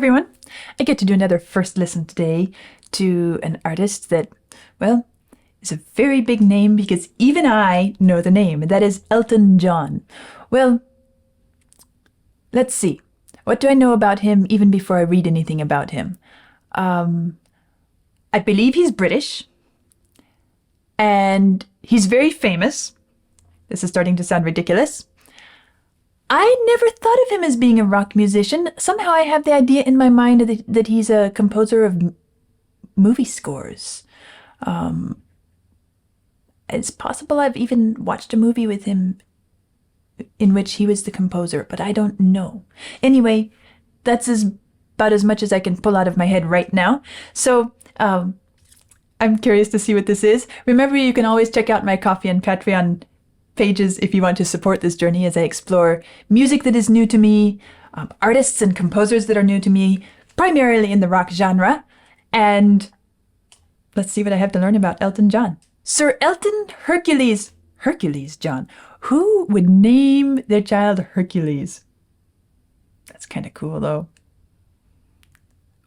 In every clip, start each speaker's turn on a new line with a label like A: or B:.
A: everyone. I get to do another first listen today to an artist that, well, is a very big name because even I know the name, and that is Elton John. Well, let's see. What do I know about him even before I read anything about him? I believe he's British, and he's very famous. This is starting to sound ridiculous. I never thought of him as being a rock musician. Somehow I have the idea in my mind that he's a composer of movie scores. It's possible I've even watched a movie with him in which he was the composer, but I don't know. Anyway, that's about as much as I can pull out of my head right now. So, I'm curious to see what this is. Remember, you can always check out my Ko-fi and Patreon pages if you want to support this journey as I explore music that is new to me, artists and composers that are new to me, primarily in the rock genre. And let's see what I have to learn about Elton John. Sir Elton Hercules John. Who would name their child Hercules? That's kind of cool, though.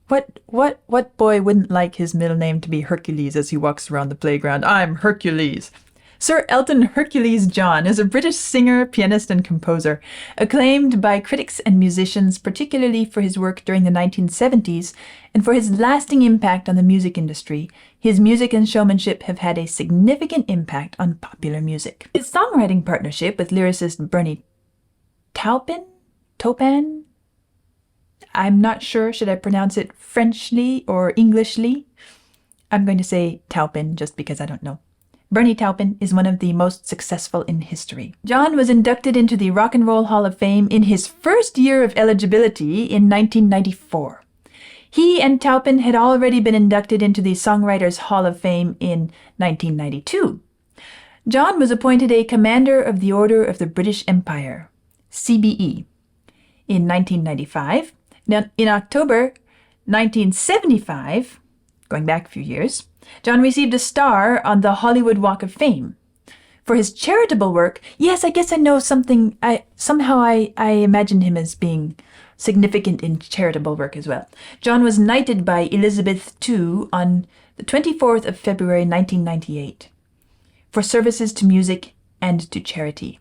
A: What boy wouldn't like his middle name to be Hercules as he walks around the playground? I'm Hercules. Sir Elton Hercules John is a British singer, pianist, and composer, acclaimed by critics and musicians, particularly for his work during the 1970s and for his lasting impact on the music industry. His music and showmanship have had a significant impact on popular music. His songwriting partnership with lyricist Bernie Taupin? I'm not sure, should I pronounce it Frenchly or Englishly? I'm going to say Taupin just because I don't know. Bernie Taupin is one of the most successful in history. John was inducted into the Rock and Roll Hall of Fame in his first year of eligibility in 1994. He and Taupin had already been inducted into the Songwriters Hall of Fame in 1992. John was appointed a Commander of the Order of the British Empire, CBE, in 1995. Now, in October 1975, going back a few years, John received a star on the Hollywood Walk of Fame. For his charitable work, yes, I guess I know something, I imagined him as being significant in charitable work as well. John was knighted by Elizabeth II on the 24th of February 1998 for services to music and to charity.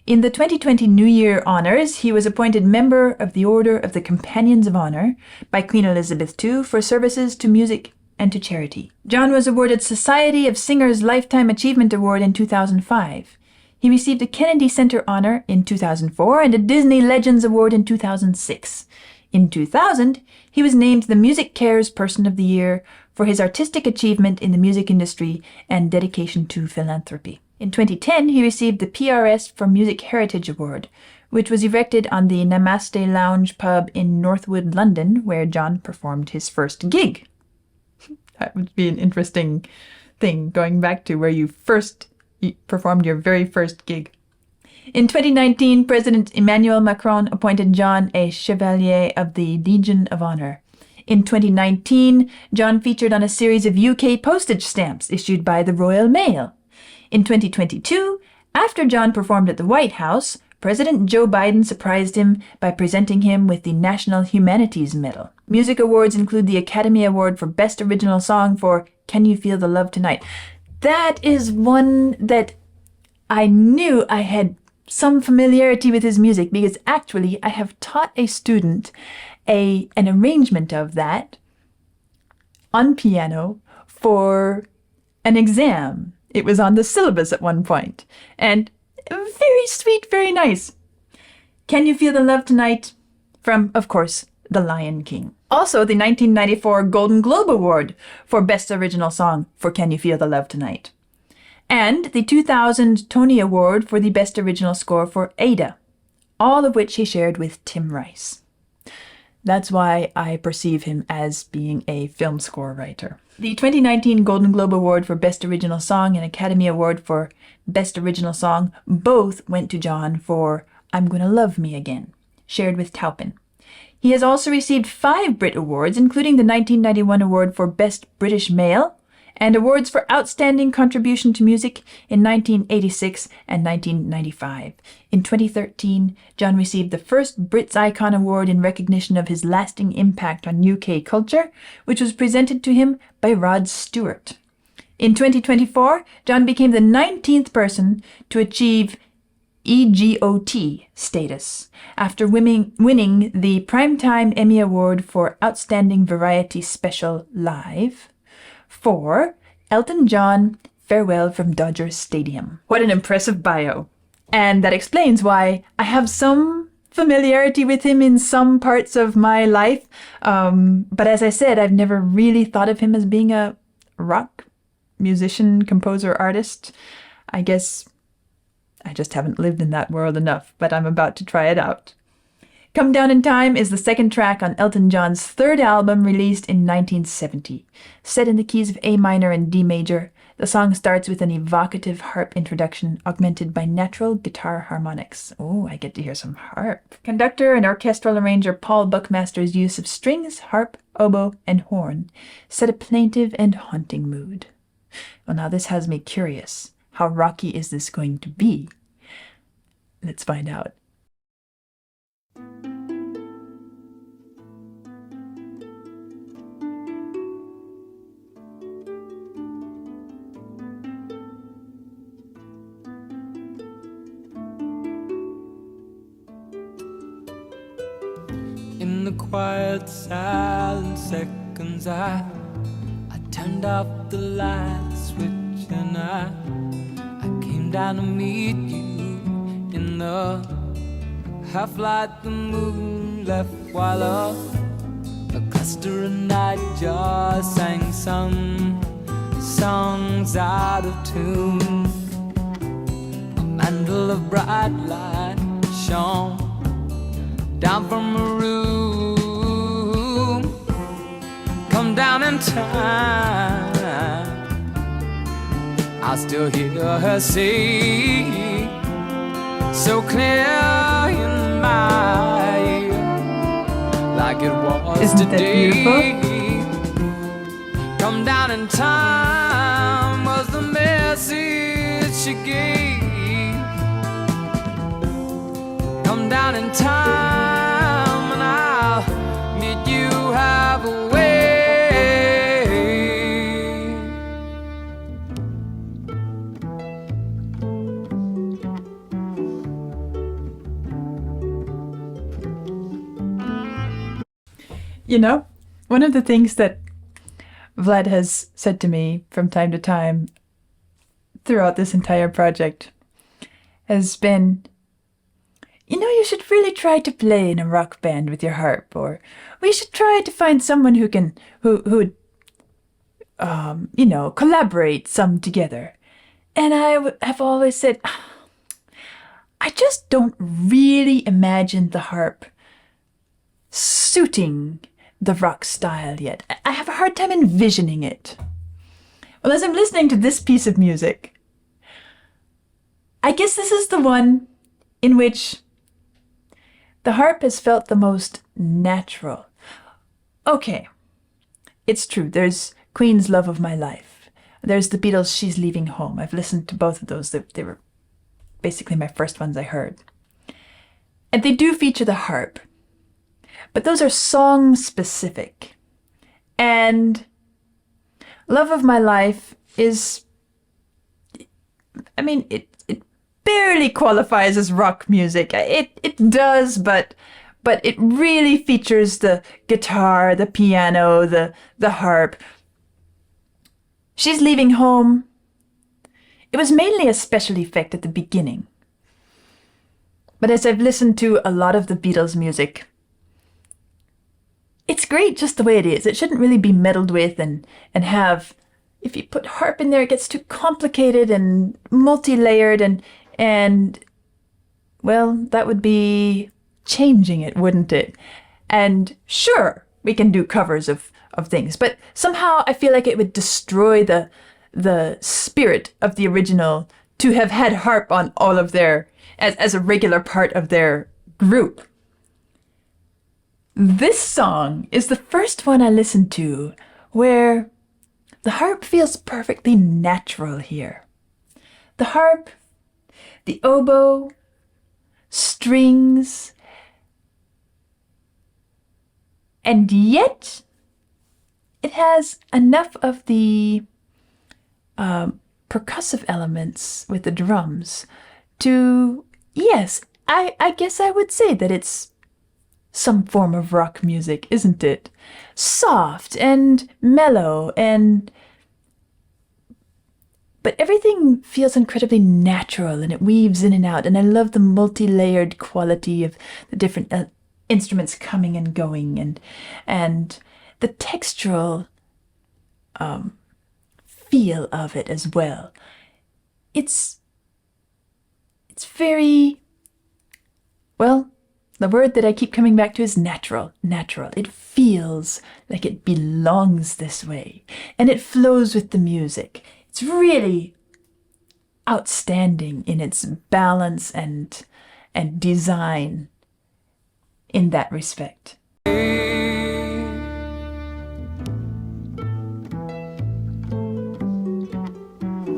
A: In the 2020 New Year honors, he was appointed member of the Order of the Companions of Honor by Queen Elizabeth II for services to music and to charity. John was awarded Society of Singers Lifetime Achievement Award in 2005. He received a Kennedy Center honor in 2004 and a Disney Legends Award in 2006. In 2000, he was named the Music Cares Person of the Year for his artistic achievement in the music industry and dedication to philanthropy. In 2010, he received the PRS for Music Heritage Award, which was erected on the Namaste Lounge pub in Northwood, London, where John performed his first gig. That would be an interesting thing, going back to where you performed your very first gig. In 2019, President Emmanuel Macron appointed John a Chevalier of the Legion of Honor. In 2019, John featured on a series of UK postage stamps issued by the Royal Mail. In 2022, after John performed at the White House, President Joe Biden surprised him by presenting him with the National Humanities Medal. Music awards include the Academy Award for Best Original Song for Can You Feel the Love Tonight? That is one that I knew I had some familiarity with his music because actually I have taught a student an arrangement of that on piano for an exam. It was on the syllabus at one point, and very sweet, very nice. Can You Feel the Love Tonight? From, of course, The Lion King. Also, the 1994 Golden Globe Award for Best Original Song for Can You Feel the Love Tonight? And the 2000 Tony Award for the Best Original Score for Ada, all of which he shared with Tim Rice. That's why I perceive him as being a film score writer. The 2019 Golden Globe Award for Best Original Song and Academy Award for Best Original Song both went to John for I'm Gonna Love Me Again, shared with Taupin. He has also received 5 Brit Awards, including the 1991 award for Best British Male and awards for outstanding contribution to music in 1986 and 1995. In 2013, John received the first Brits Icon Award in recognition of his lasting impact on UK culture, which was presented to him by Rod Stewart. In 2024, John became the 19th person to achieve EGOT status after winning the Primetime Emmy Award for Outstanding Variety Special Live for Elton John, Farewell from Dodger Stadium. What an impressive bio. And that explains why I have some familiarity with him in some parts of my life. But as I said, I've never really thought of him as being a rock musician, composer, artist. I guess I just haven't lived in that world enough, but I'm about to try it out. Come Down in Time is the second track on Elton John's third album released in 1970. Set in the keys of A minor and D major, the song starts with an evocative harp introduction augmented by natural guitar harmonics. Oh, I get to hear some harp. Conductor and orchestral arranger Paul Buckmaster's use of strings, harp, oboe, and horn set a plaintive and haunting mood. Well, now this has me curious. How rocky is this going to be? Let's find out.
B: In the quiet, silent seconds, I turned off the light switch and I came down to meet you in the half-light the moon left while a cluster of nightjars sang some songs out of tune. A mantle of bright light shone down from a room. Come down in time, I still hear her say, so clear in my ear, like it was
A: Isn't that
B: today.
A: beautiful?
B: Come down in time was the message she gave. Come down in time and I'll meet you halfway.
A: You know, one of the things that Vlad has said to me from time to time throughout this entire project has been, you know, you should really try to play in a rock band with your harp, or we should try to find someone who would collaborate some together. And I have always said, I just don't really imagine the harp suiting the rock style yet. I have a hard time envisioning it. Well, as I'm listening to this piece of music, I guess this is the one in which the harp has felt the most natural. Okay, it's true. There's Queen's Love of My Life. There's the Beatles' She's Leaving Home. I've listened to both of those. They were basically my first ones I heard. And they do feature the harp. But those are song-specific. And Love of My Life is, I mean, it barely qualifies as rock music. It does, but it really features the guitar, the piano, the harp. She's Leaving Home. It was mainly a special effect at the beginning. But as I've listened to a lot of the Beatles' music, it's great just the way it is. It shouldn't really be meddled with and have, if you put harp in there, it gets too complicated and multi-layered and well, that would be changing it, wouldn't it? And sure, we can do covers of things, but somehow I feel like it would destroy the spirit of the original to have had harp on all of their, as a regular part of their group. This song is the first one I listened to where the harp feels perfectly natural here. The harp, the oboe, strings, and yet it has enough of the percussive elements with the drums to, yes, I guess I would say that it's some form of rock music, isn't it? Soft and mellow but everything feels incredibly natural and it weaves in and out. And I love the multi-layered quality of the different instruments coming and going and the textural feel of it as well. It's very, well, the word that I keep coming back to is natural. Natural. It feels like it belongs this way. And it flows with the music. It's really outstanding in its balance and design in that respect. The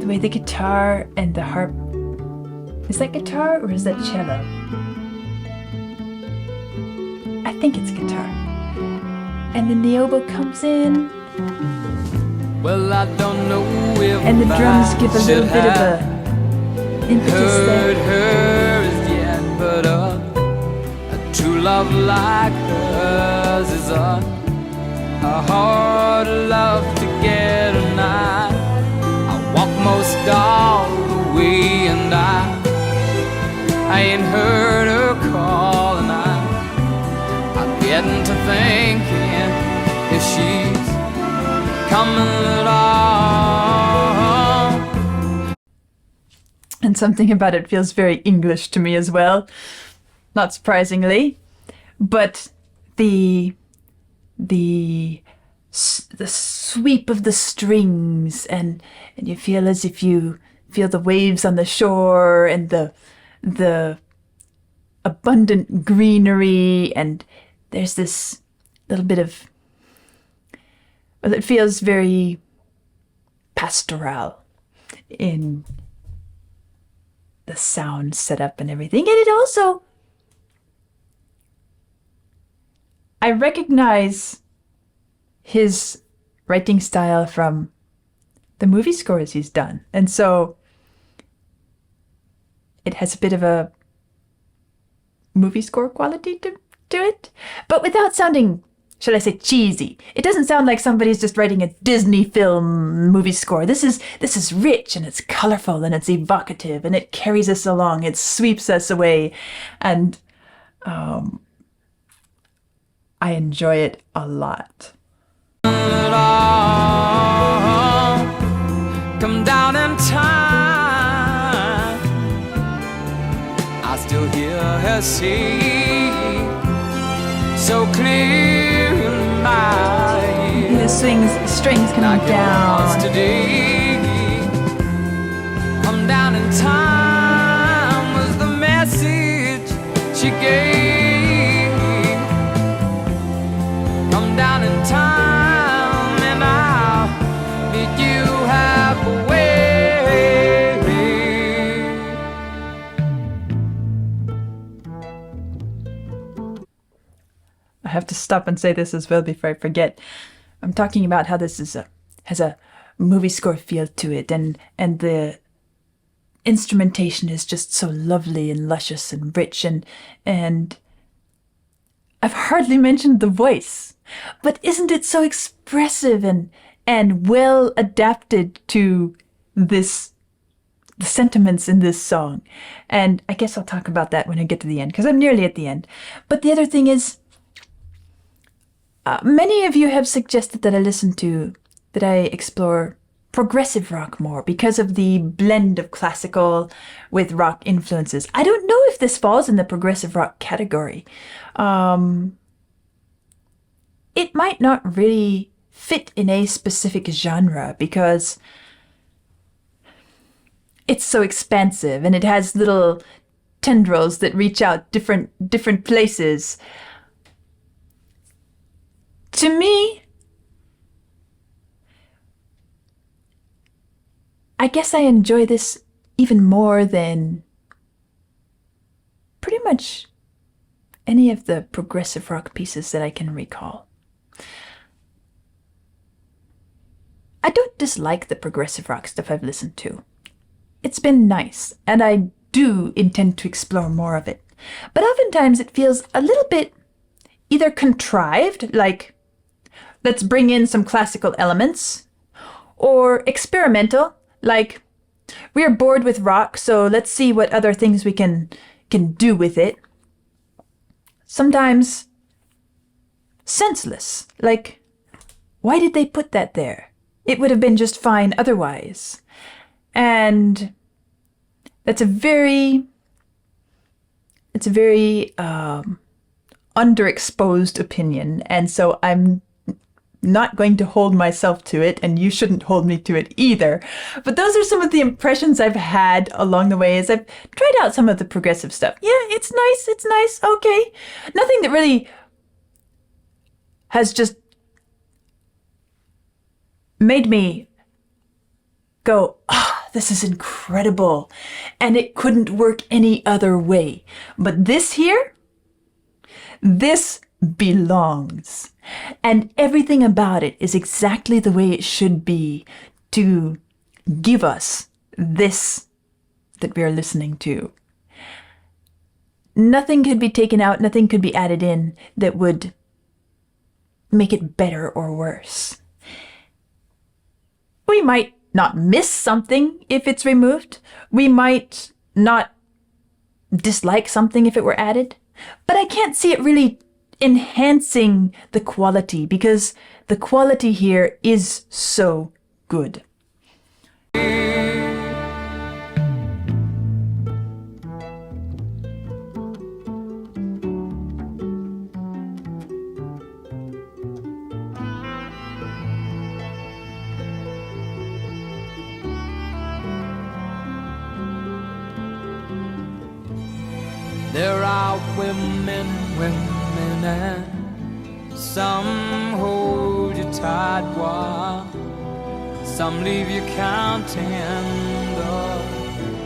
A: way the guitar and the harp, is that guitar or is that cello? I think it's guitar. And then the oboe comes in.
B: Well, I don't know if
A: and the drums give a little bit of a impetus there.
B: hers yet, but a true love like hers is a hard love to get, and I walk most all the way, and I ain't heard her call, and I'm getting to thinking if she's coming at all.
A: And something about it feels very English to me as well, not surprisingly. But the sweep of the strings, and you feel as if you feel the waves on the shore, and the abundant greenery, and there's this little bit of, well, it feels very pastoral in the sound setup and everything. And it also, I recognize his writing style from the movie scores he's done. And so it has a bit of a movie score quality to it, but without sounding, should I say, cheesy. It doesn't sound like somebody's just writing a Disney film movie score. This is rich, and it's colorful, and it's evocative, and it carries us along. It sweeps us away, and I enjoy it a lot.
B: Come down in time, I still hear her say so clear in my ears.
A: The strings coming down.
B: Today, come down in time was the message she gave. Come down in time and I'll meet you halfway.
A: I have to stop and say this as well before I forget. I'm talking about how this has a movie score feel to it, and the instrumentation is just so lovely and luscious and rich, and I've hardly mentioned the voice, but isn't it so expressive and well adapted to the sentiments in this song? And I guess I'll talk about that when I get to the end, because I'm nearly at the end. But the other thing is, many of you have suggested that I explore progressive rock more because of the blend of classical with rock influences. I don't know if this falls in the progressive rock category. It might not really fit in a specific genre because it's so expansive and it has little tendrils that reach out different places. To me, I guess I enjoy this even more than pretty much any of the progressive rock pieces that I can recall. I don't dislike the progressive rock stuff I've listened to. It's been nice, and I do intend to explore more of it. But oftentimes it feels a little bit either contrived, like let's bring in some classical elements, or experimental, like we're bored with rock, so let's see what other things we can do with it. Sometimes senseless, like why did they put that there? It would have been just fine otherwise. And that's a very underexposed opinion, and so I'm not going to hold myself to it, and you shouldn't hold me to it either. But those are some of the impressions I've had along the way as I've tried out some of the progressive stuff. Yeah, it's nice, okay. Nothing that really has just made me go, this is incredible, and it couldn't work any other way. But this here, this belongs. And everything about it is exactly the way it should be to give us this that we are listening to. Nothing could be taken out, nothing could be added in that would make it better or worse. We might not miss something if it's removed. We might not dislike something if it were added. But I can't see it really enhancing the quality, because the quality here is so good.
B: There are women, and some hold you tight while some leave you counting the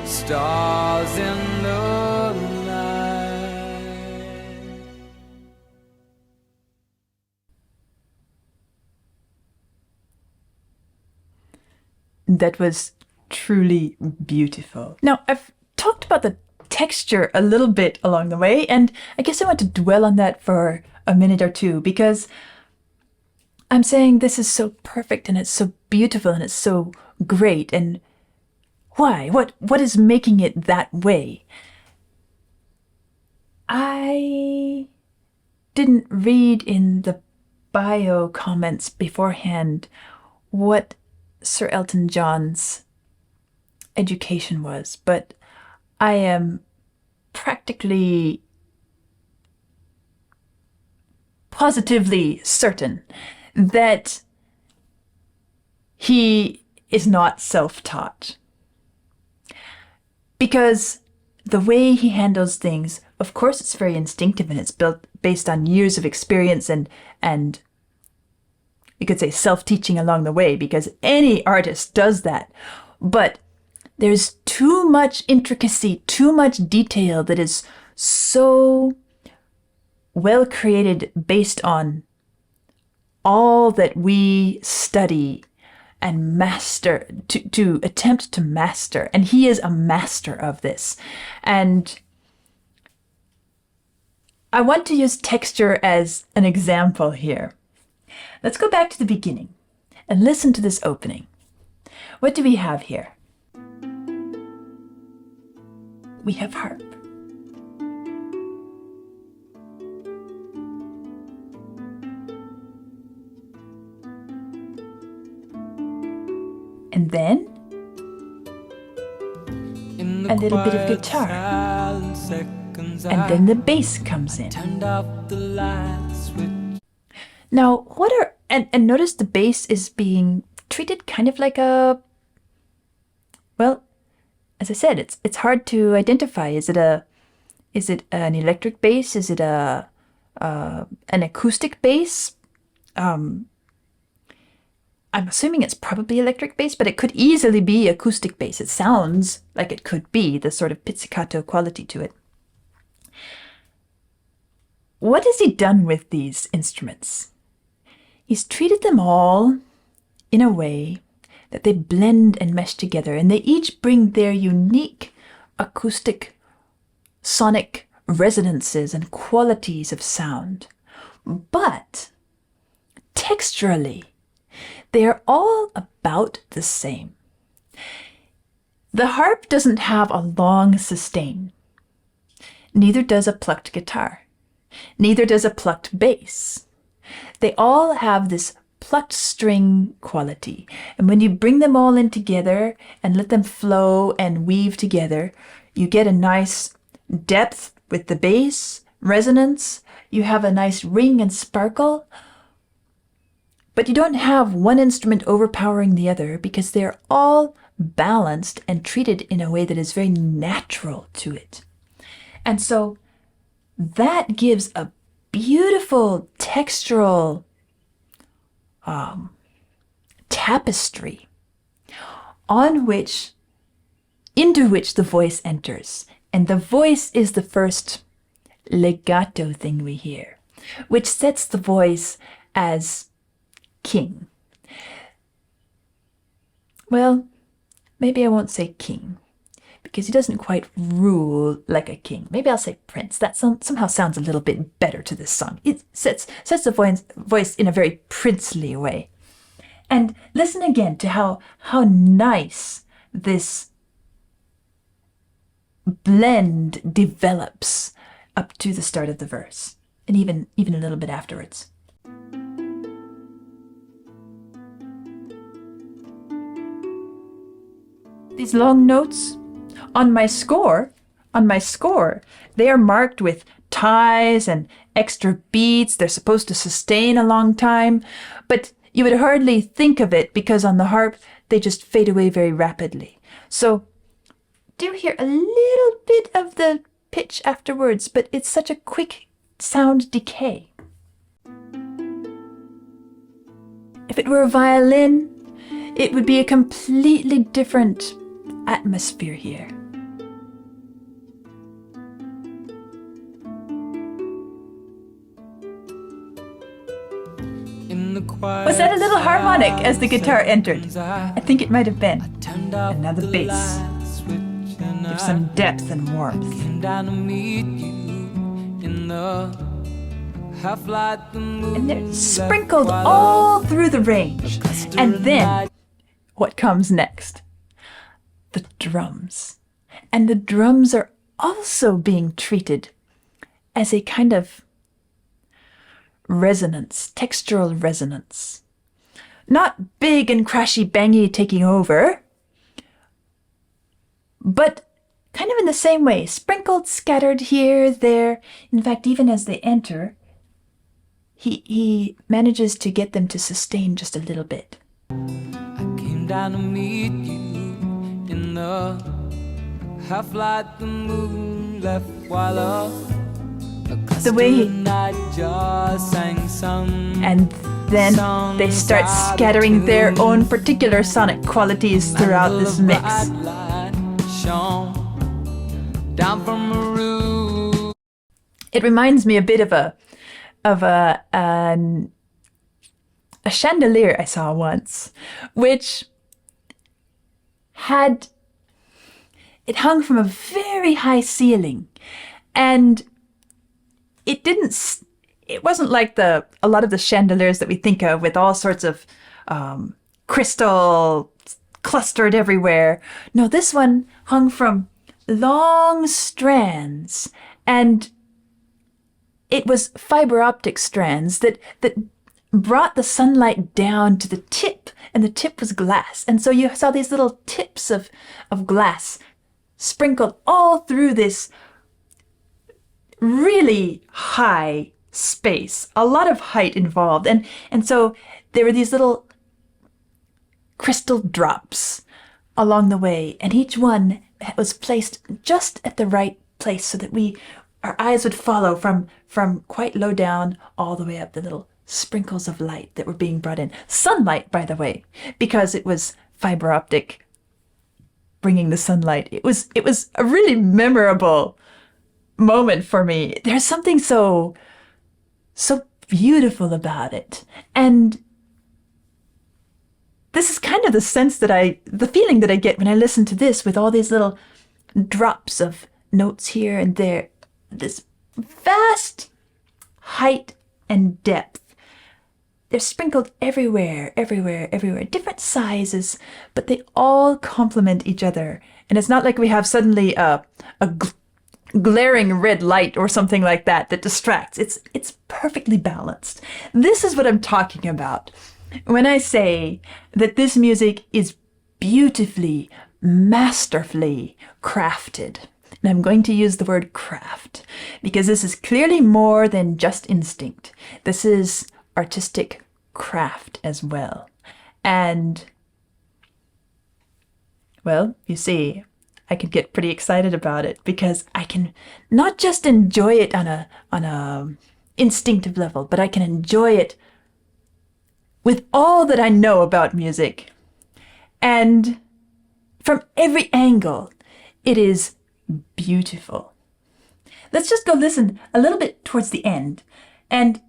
B: stars in the night.
A: That was truly beautiful. Now, I've talked about the texture a little bit along the way, and I guess I want to dwell on that for a minute or two, because I'm saying this is so perfect and it's so beautiful and it's so great. And why? What is making it that way? I didn't read in the bio comments beforehand what Sir Elton John's education was, but I am practically positively certain that he is not self-taught. Because the way he handles things, of course it's very instinctive, and it's built based on years of experience and you could say self-teaching along the way, because any artist does that. But there's too much intricacy, too much detail that is so well created based on all that we study and master, to attempt to master. And he is a master of this. And I want to use texture as an example here. Let's go back to the beginning and listen to this opening. What do we have here? We have harp. And then a little bit of guitar. And then the bass comes in. Now, what are, and notice the bass is being treated kind of like a, well, as I said, it's hard to identify. Is it an electric bass? Is it an acoustic bass? I'm assuming it's probably electric bass, but it could easily be acoustic bass. It sounds like it could be the sort of pizzicato quality to it. What has he done with these instruments? He's treated them all in a way that they blend and mesh together, and they each bring their unique acoustic, sonic resonances and qualities of sound. But texturally, they are all about the same. The harp doesn't have a long sustain. Neither does a plucked guitar. Neither does a plucked bass. They all have this plucked string quality. And when you bring them all in together and let them flow and weave together, you get a nice depth with the bass, resonance. You have a nice ring and sparkle. But you don't have one instrument overpowering the other because they're all balanced and treated in a way that is very natural to it. And so that gives a beautiful textural tapestry into which the voice enters. And the voice is the first legato thing we hear, which sets the voice as king. Well, maybe I won't say king, because he doesn't quite rule like a king. Maybe I'll say prince. That somehow sounds a little bit better to this song. It sets the voice in a very princely way. And listen again to how nice this blend develops up to the start of the verse, and even a little bit afterwards. These long notes on my score, they are marked with ties and extra beats. They're supposed to sustain a long time, but you would hardly think of it because on the harp, they just fade away very rapidly. So do hear a little bit of the pitch afterwards, but it's such a quick sound decay. If it were a violin, it would be a completely different atmosphere here. Was that a little harmonic as the guitar entered? I think it might have been. And now the bass. Give some depth and warmth. And they're sprinkled all through the range. And then, what comes next? The drums. And the drums are also being treated as a kind of resonance, textural resonance. Not big and crashy bangy taking over, but kind of in the same way, sprinkled, scattered here, there. In fact, even as they enter, he manages to get them to sustain just a little bit.
B: I came down to meet you in the half-light, the moon left while
A: the way he... And then they start scattering their own particular sonic qualities throughout this mix. It reminds me a bit of a chandelier I saw once, which it hung from a very high ceiling, and it wasn't like a lot of the chandeliers that we think of with all sorts of crystal clustered everywhere. No, this one hung from long strands, and it was fiber optic strands that brought the sunlight down to the tip, and the tip was glass. And so you saw these little tips of glass sprinkled all through this really high space, a lot of height involved. And so there were these little crystal drops along the way, and each one was placed just at the right place so that our eyes would follow from quite low down all the way up the little sprinkles of light that were being brought in. Sunlight, by the way, because it was fiber optic bringing the sunlight. It was a really memorable moment for me. There's something so beautiful about it. And this is kind of the feeling that I get when I listen to this, with all these little drops of notes here and there. This vast height and depth. They're sprinkled everywhere, different sizes, but they all complement each other. And it's not like we have suddenly a glaring red light or something like that distracts. It's perfectly balanced. This is what I'm talking about when I say that this music is beautifully, masterfully crafted. And I'm going to use the word craft because this is clearly more than just instinct. This is artistic craft as well. And, well, you see, I could get pretty excited about it because I can not just enjoy it on a instinctive level, but I can enjoy it with all that I know about music. And from every angle, it is beautiful. Let's just go listen a little bit towards the end. And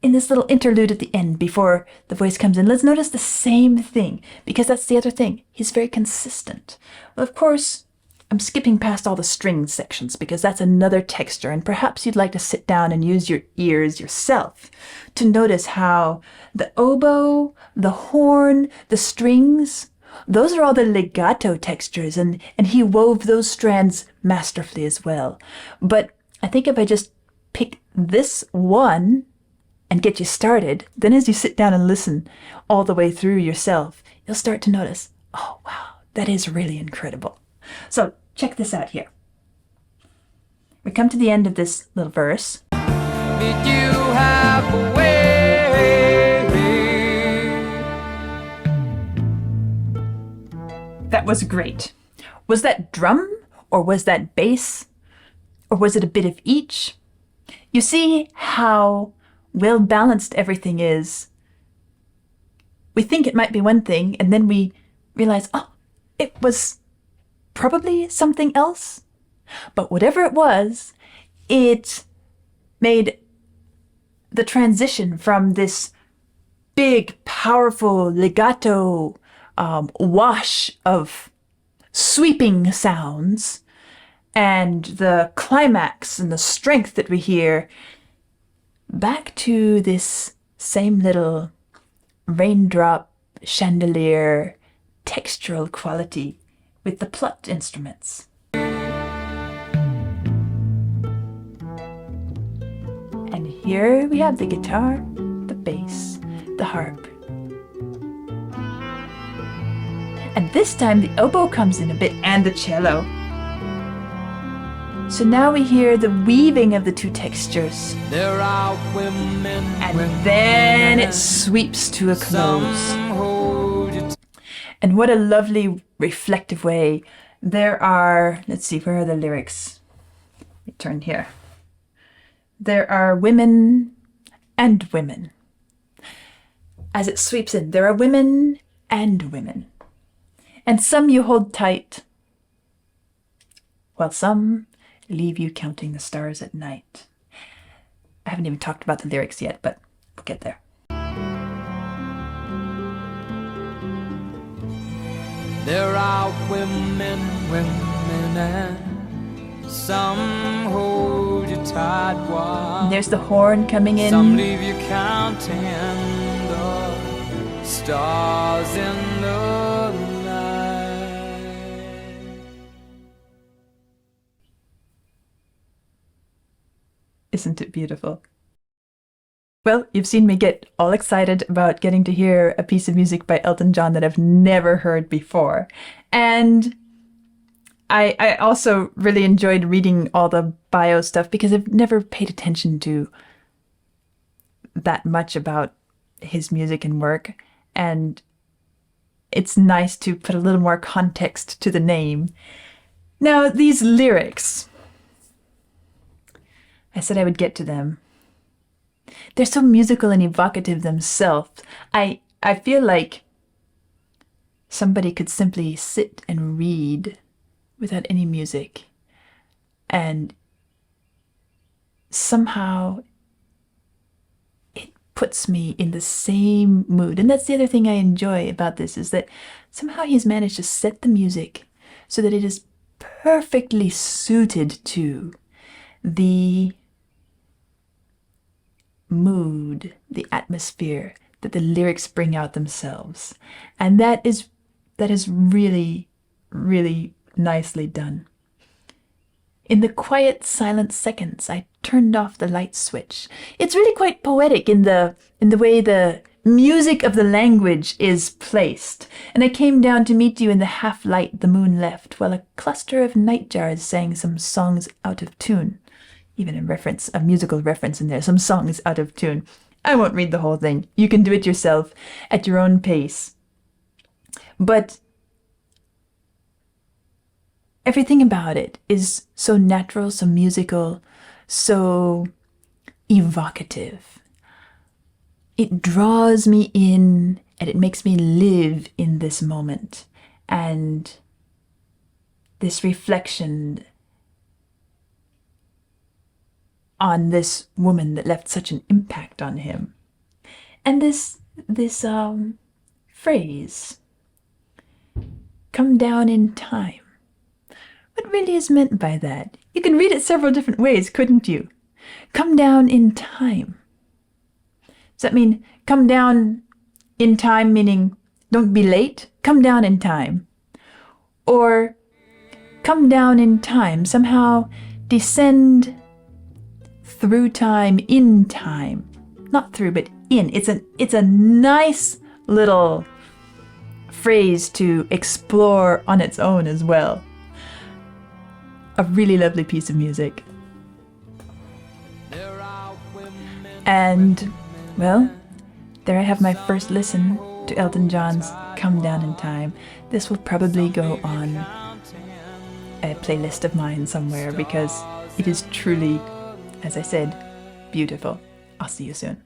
A: in this little interlude at the end before the voice comes in, let's notice the same thing, because that's the other thing. He's very consistent. Well, of course, I'm skipping past all the string sections because that's another texture, and perhaps you'd like to sit down and use your ears yourself to notice how the oboe, the horn, the strings, those are all the legato textures, and he wove those strands masterfully as well. But I think if I just pick this one and get you started, then as you sit down and listen all the way through yourself, you'll start to notice, oh wow, that is really incredible. So check this out here. We come to the end of this little verse.
B: Meet you halfway.
A: That was great. Was that drum, or was that bass, or was it a bit of each? You see how well balanced everything is. We think it might be one thing, and then we realize, oh, it was probably something else. But whatever it was, it made the transition from this big, powerful legato wash of sweeping sounds and the climax and the strength that we hear back to this same little raindrop chandelier textural quality with the plucked instruments. And here we have the guitar, the bass, the harp. And this time the oboe comes in a bit, and the cello. So now we hear the weaving of the two textures.
B: There are women,
A: and then it sweeps to a close. And what a lovely reflective way. There are, let's see, where are the lyrics? Let me turn here. There are women and women. As it sweeps in, there are women and women. And some you hold tight, while some leave you counting the stars at night. I haven't even talked about the lyrics yet, but we'll get there.
B: There are women, and some hold you tight while
A: and there's the horn coming in.
B: Some leave you counting the stars in the night.
A: Isn't it beautiful? Well, you've seen me get all excited about getting to hear a piece of music by Elton John that I've never heard before. And I also really enjoyed reading all the bio stuff because I've never paid attention to that much about his music and work. And it's nice to put a little more context to the name. Now, these lyrics, I said I would get to them. they're so musical and evocative themselves. I feel like somebody could simply sit and read without any music, and somehow it puts me in the same mood. And that's the other thing I enjoy about this, is that somehow he's managed to set the music so that it is perfectly suited to the mood, the atmosphere that the lyrics bring out themselves. And that is really, really nicely done. In the quiet, silent seconds, I turned off the light switch. It's really quite poetic in the way the music of the language is placed. And I came down to meet you in the half light the moon left, while a cluster of nightjars sang some songs out of tune. Even a musical reference in there, some songs out of tune. I won't read the whole thing. You can do it yourself at your own pace. But everything about it is so natural, so musical, so evocative. It draws me in, and it makes me live in this moment. And this reflection on this woman that left such an impact on him. And this phrase, come down in time. What really is meant by that? You can read it several different ways, couldn't you? Come down in time. Does that mean come down in time, meaning don't be late? Come down in time. Or come down in time, somehow descend through time, in time. Not through, but in. It's a nice little phrase to explore on its own as well. A really lovely piece of music. And, well, there I have my first listen to Elton John's Come Down in Time. This will probably go on a playlist of mine somewhere, because it is truly, as I said, beautiful. I'll see you soon.